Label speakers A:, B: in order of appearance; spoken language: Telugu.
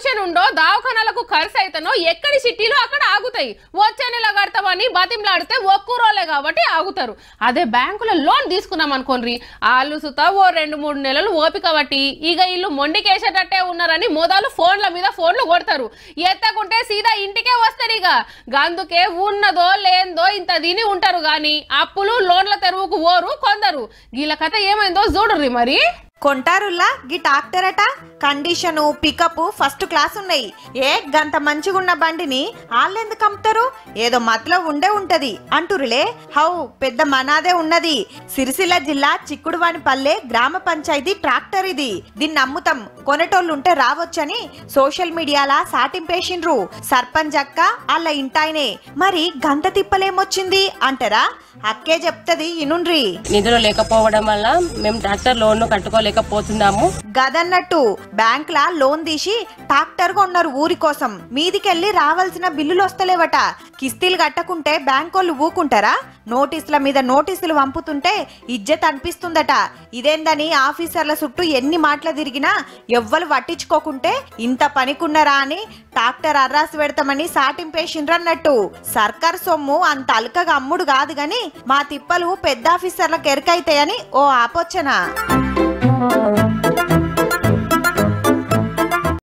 A: ఫంక్షన్ ఉండో దవాఖానాలకు ఖర్చు అయితేనో ఎక్కడి సిటీలో అక్కడ ఆగుతాయి. వచ్చే నెల కడతామని బతిమలాడితే ఒక్కరోలే కాబట్టి ఆగుతారు. అదే బ్యాంకులో లోన్ తీసుకున్నాం అనుకోండి, వాళ్ళు సుతా ఓ 2-3 నెలలు ఓపిక బట్టి ఇక ఇల్లు మొండికేసేటట్టే ఉన్నారని మొదలు ఫోన్ల మీద ఫోన్లు కొడతారు. ఎత్తకుంటే సీదా ఇంటికే వస్తారు. ఇక గందుకే ఉన్నదో లేందో ఇంత దీని ఉంటారు గాని అప్పులు లోన్ల తెరువుకు ఓరు కొందరు. వీళ్ళ కథ ఏమైందో చూడుర్రి మరి.
B: కొంటారుల్లా గీ ట్రాక్టర్ అట కండిషను పికప్ ఫస్ట్ క్లాస్ ఉన్నాయి. గంత మంచిగున్న బండిని వాళ్ళెందుకు అమ్ముతారు? ఏదో మతలో ఉంటది అంటురులే. హౌ పెద్ద మనాదే ఉన్నది. సిరిసిల్ల జిల్లా చిక్కుడువానిపల్లె గ్రామ పంచాయతీ ట్రాక్టర్ ఇది. దీన్ని అమ్ముతాం, కొనేటోళ్ళుంటే రావచ్చని సోషల్ మీడియాలా సాటింపేసిండ్రు. సర్పంచ్ అక్క వాళ్ళ ఇంటాయనే. మరి గంత తిప్పలేమొచ్చింది అంటారా? అక్కే చెప్తది ఇనుండ్రి.
C: నిధులు లేకపోవడం వల్ల మేము ట్రాక్టర్ లోన్ కట్టుకోలేకపోతున్నాము.
B: గదన్నట్టు బ్యాంక్ లా లోన్ తీసి ట్రాక్టర్ కొన్నారు ఊరి కోసం. మీదికెళ్ళి రావాల్సిన బిల్లులు వస్తలేవట. కిస్తీలు కట్టకుంటే బ్యాంకోళ్ళు ఊకుంటారా? నోటీసుల మీద నోటీసులు పంపుతుంటే ఇజ్జత్ అనిపిస్తుందట. ఇదేందని ఆఫీసర్ల చుట్టూ ఎన్ని మాటలు తిరిగినా ఎవ్వరు పట్టించుకోకుంటే ఇంత పనికున్నారా అని ట్రాక్టర్ అర్రాసు పెడతామని సాటింపేసిండ్రన్నట్టు. సర్కార్ సొమ్ము అంత అల్కగా అమ్ముడు కాదు గాని మా తిప్పలు పెద్ద ఆఫీసర్లకు ఎరకైతాయని ఓ ఆపోచన.